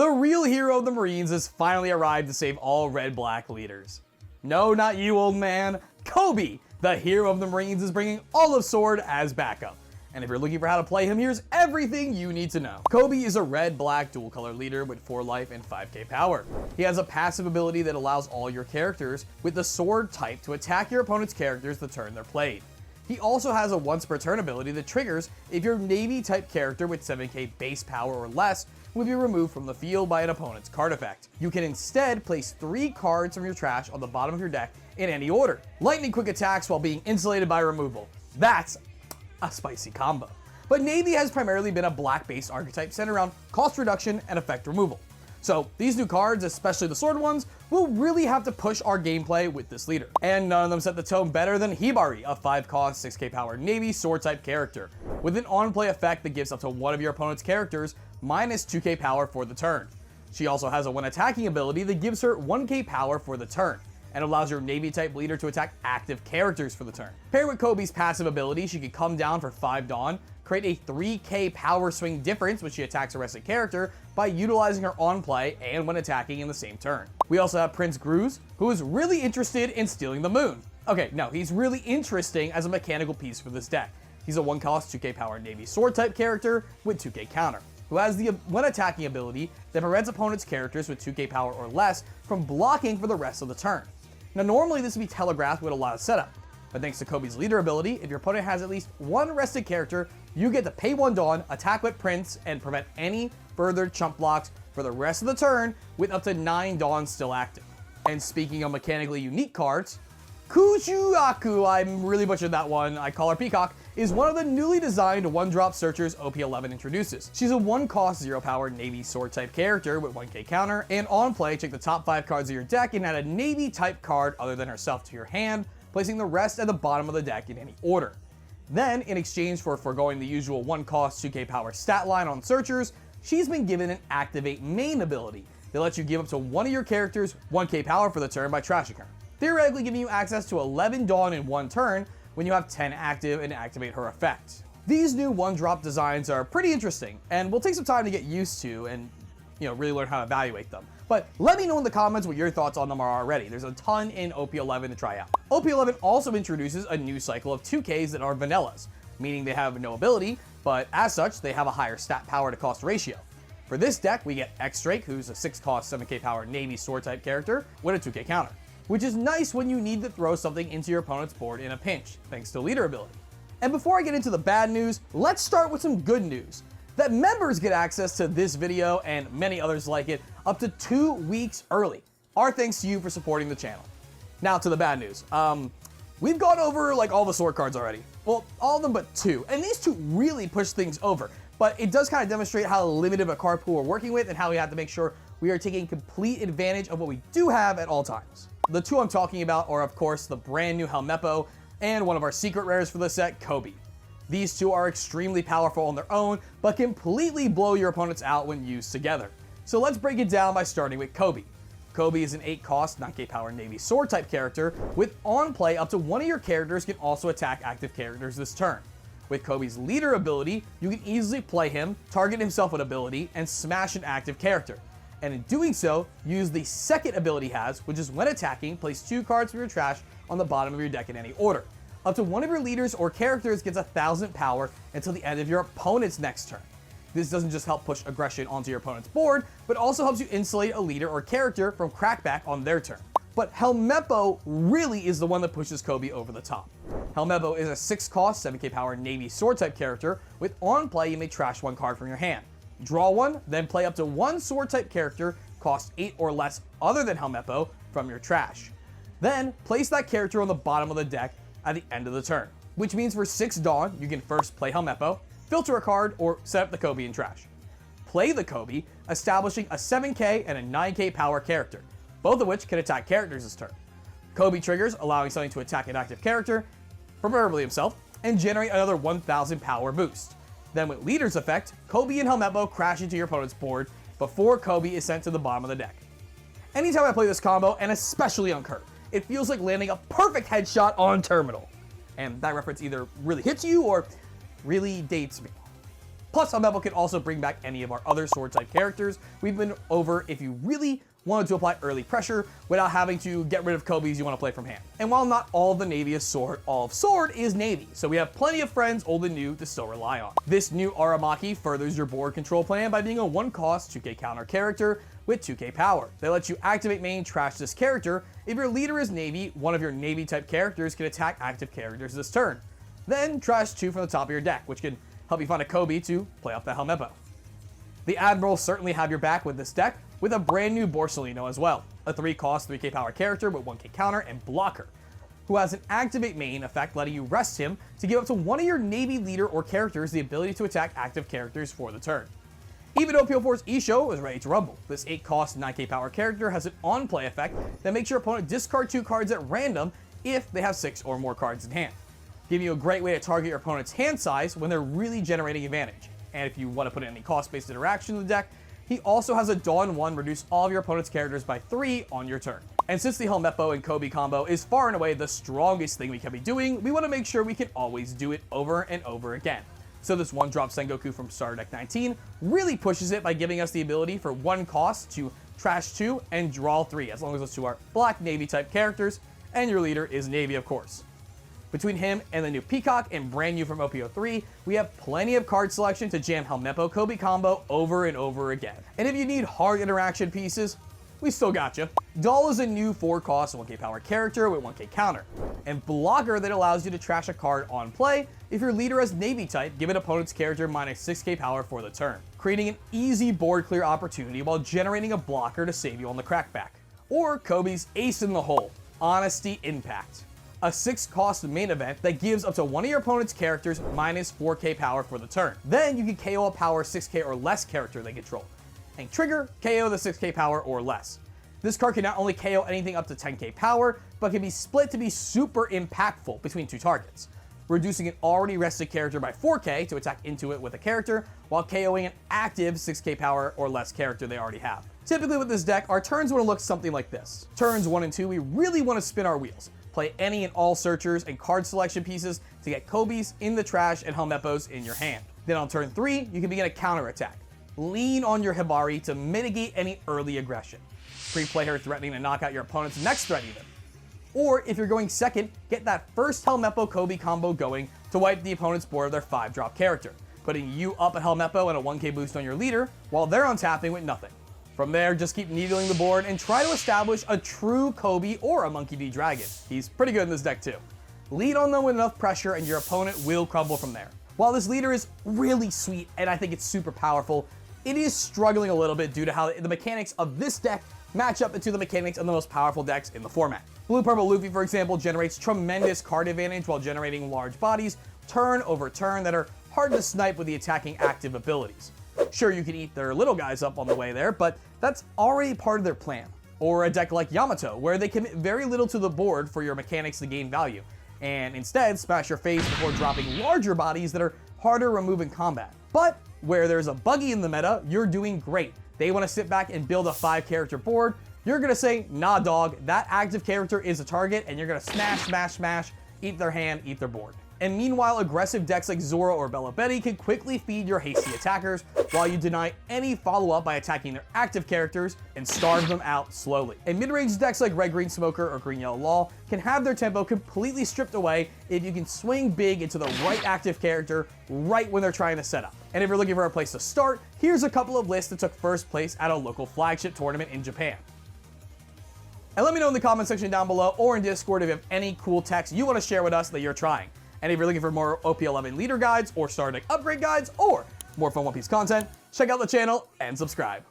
The real hero of the Marines has finally arrived to save all Red Black leaders. No, not you, old man. Koby, the hero of the Marines, is bringing all of Sword as backup. And if you're looking for how to play him, here's everything you need to know. Koby is a red-black dual-color leader with 4 life and 5k power. He has a passive ability that allows all your characters with the sword type to attack your opponent's characters the turn they're played. He also has a once per turn ability that triggers if your Navy type character with 7k base power or less will be removed from the field by an opponent's card effect. You can instead place 3 cards from your trash on the bottom of your deck in any order. Lightning quick attacks while being insulated by removal. That's a spicy combo. But Navy has primarily been a black-based archetype centered around cost reduction and effect removal. So these new cards, especially the sword ones, will really have to push our gameplay with this leader. And none of them set the tone better than Hibari, a 5 cost, 6k power Navy sword type character, with an on-play effect that gives up to one of your opponent's characters minus 2k power for the turn. She also has a when attacking ability that gives her 1k power for the turn, and allows your Navy type leader to attack active characters for the turn. Paired with Koby's passive ability, she can come down for 5 Dawn, create a 3k power swing difference when she attacks a rested character by utilizing her on play and when attacking in the same turn. We also have Prince Gruz, who is really interested in stealing the moon. Okay, no, he's really interesting as a mechanical piece for this deck. He's a 1 cost, 2k power Navy sword type character with 2k counter, who has the when attacking ability that prevents opponent's characters with 2k power or less from blocking for the rest of the turn. Now normally this would be telegraphed with a lot of setup, but thanks to Koby's leader ability, if your opponent has at least 1 rested character, you get to pay 1 Dawn, attack with Prince, and prevent any further chump blocks for the rest of the turn with up to 9 Dawns still active. And speaking of mechanically unique cards, Kushuaku, I'm really butchered that one, I call her Peacock, is one of the newly designed 1-drop searchers OP11 introduces. She's a 1 cost, 0 power Navy sword type character with 1k counter, and on play, check the top 5 cards of your deck and add a Navy type card other than herself to your hand, placing the rest at the bottom of the deck in any order. Then, in exchange for foregoing the usual 1 cost, 2k power stat line on searchers, she's been given an Activate main ability that lets you give up to one of your characters 1k power for the turn by trashing her, theoretically giving you access to 11 Dawn in 1 turn when you have 10 active and activate her effect. These new 1-drop designs are pretty interesting, and will take some time to get used to and really learn how to evaluate them. But let me know in the comments what your thoughts on them are already. There's a ton in OP11 to try out. OP11 also introduces a new cycle of 2Ks that are vanillas, meaning they have no ability, but as such, they have a higher stat power to cost ratio. For this deck, we get X-Drake, who's a 6 cost, 7k power Navy sword type character with a 2k counter, which is nice when you need to throw something into your opponent's board in a pinch, thanks to leader ability. And before I get into the bad news, let's start with some good news. That members get access to this video and many others like it up to 2 weeks early. Our thanks to you for supporting the channel. Now to the bad news. We've gone over all the sword cards already. Well, all of them but 2. And these 2 really push things over. But it does kind of demonstrate how limited a card pool we're working with and how we have to make sure we are taking complete advantage of what we do have at all times. The 2 I'm talking about are, of course, the brand new Helmeppo and one of our secret rares for the set, Koby. These 2 are extremely powerful on their own, but completely blow your opponents out when used together. So let's break it down by starting with Koby. Koby is an 8 cost, 9k power Navy sword type character with on play up to one of your characters can also attack active characters this turn. With Koby's leader ability, you can easily play him, target himself with ability, and smash an active character. And in doing so, use the second ability he has, which is when attacking, place 2 cards from your trash on the bottom of your deck in any order. Up to one of your leaders or characters gets 1,000 power until the end of your opponent's next turn. This doesn't just help push aggression onto your opponent's board, but also helps you insulate a leader or character from crackback on their turn. But Helmeppo really is the one that pushes Koby over the top. Helmeppo is a 6 cost, 7k power Navy sword type character. With on play, you may trash 1 card from your hand. Draw 1, then play up to 1 sword type character, cost 8 or less other than Helmeppo, from your trash. Then, place that character on the bottom of the deck at the end of the turn, which means for 6 Dawn, you can first play Helmeppo, filter a card, or set up the Koby in trash. Play the Koby, establishing a 7k and a 9k power character, both of which can attack characters this turn. Koby triggers, allowing something to attack an active character, preferably himself, and generate another 1,000 power boost. Then with Leader's effect, Koby and Helmeppo crash into your opponent's board before Koby is sent to the bottom of the deck. Anytime I play this combo, and especially on Kurt, it feels like landing a perfect headshot on terminal. And that reference either really hits you or really dates me. Plus, Helmeppo can also bring back any of our other sword type characters we've been over if you really wanted to apply early pressure without having to get rid of Kobys you want to play from hand. And while not all of the Navy is sword, all of sword is Navy, so we have plenty of friends, old and new, to still rely on. This new Aramaki furthers your board control plan by being a 1-cost 2k counter character with 2k power. They let you activate main trash this character. If your leader is Navy, one of your Navy type characters can attack active characters this turn. Then trash 2 from the top of your deck, which can help you find a Koby to play off the Helmeppo. The Admirals certainly have your back with this deck, with a brand new Borsalino as well, a 3-cost 3k power character with 1k counter and blocker, who has an activate main effect letting you rest him to give up to one of your Navy leader or characters the ability to attack active characters for the turn. Even OPO4's Isho is ready to rumble. This 8-cost 9k power character has an on-play effect that makes your opponent discard 2 cards at random if they have 6 or more cards in hand, giving you a great way to target your opponent's hand size when they're really generating advantage. And if you want to put in any cost-based interaction in the deck, he also has a Dawn 1 reduce all of your opponent's characters by 3 on your turn. And since the Helmeppo and Koby combo is far and away the strongest thing we can be doing, we want to make sure we can always do it over and over again. So this 1-drop Sengoku from Starter Deck 19 really pushes it by giving us the ability for 1 cost to trash 2 and draw 3, as long as those 2 are black Navy type characters, and your leader is Navy, of course. Between him and the new Peacock and brand new from OPO3, we have plenty of card selection to jam Helmeppo Koby combo over and over again. And if you need hard interaction pieces, we still got you. Doll is a new 4-cost 1k power character with 1k counter, and blocker that allows you to trash a card on play if your leader has Navy type, give an opponent's character minus 6k power for the turn, creating an easy board clear opportunity while generating a blocker to save you on the crackback. Or Koby's ace in the hole, Honesty Impact, a 6-cost main event that gives up to one of your opponent's characters minus 4k power for the turn. Then you can KO a power 6k or less character they control, and trigger KO the 6k power or less. This card can not only KO anything up to 10k power, but can be split to be super impactful between 2 targets, reducing an already rested character by 4k to attack into it with a character, while KOing an active 6k power or less character they already have. Typically with this deck, our turns want to look something like this. Turns 1 and 2, we really want to spin our wheels, play any and all searchers and card selection pieces to get Kobys in the trash and Helmeppos in your hand. Then on turn 3, you can begin a counter attack. Lean on your Hibari to mitigate any early aggression. Pre-play her threatening to knock out your opponent's next threat even. Or if you're going second, get that first Helmeppo Koby combo going to wipe the opponent's board of their 5-drop character, putting you up a Helmeppo and a 1k boost on your leader while they're untapping with nothing. From there, just keep needling the board and try to establish a true Koby or a Monkey D Dragon. He's pretty good in this deck too. Lead on them with enough pressure and your opponent will crumble from there. While this leader is really sweet and I think it's super powerful, it is struggling a little bit due to how the mechanics of this deck match up into the mechanics of the most powerful decks in the format. Blue-Purple Luffy, for example, generates tremendous card advantage while generating large bodies turn over turn that are hard to snipe with the attacking active abilities. Sure, you can eat their little guys up on the way there, but that's already part of their plan. Or a deck like Yamato, where they commit very little to the board for your mechanics to gain value, and instead smash your face before dropping larger bodies that are harder to remove in combat. But where there's a buggy in the meta, you're doing great. They want to sit back and build a 5-character board. You're going to say, nah dog, that active character is a target, and you're going to smash, smash, smash, eat their hand, eat their board. And meanwhile, aggressive decks like Zoro or Bella Betty can quickly feed your hasty attackers while you deny any follow-up by attacking their active characters and starve them out slowly. And mid-range decks like Red Green Smoker or Green Yellow Law can have their tempo completely stripped away if you can swing big into the right active character right when they're trying to set up. And if you're looking for a place to start, here's a couple of lists that took first place at a local flagship tournament in Japan. And let me know in the comment section down below or in Discord if you have any cool techs you want to share with us that you're trying. And if you're looking for more OP11 leader guides or starter deck upgrade guides or more fun One Piece content, check out the channel and subscribe.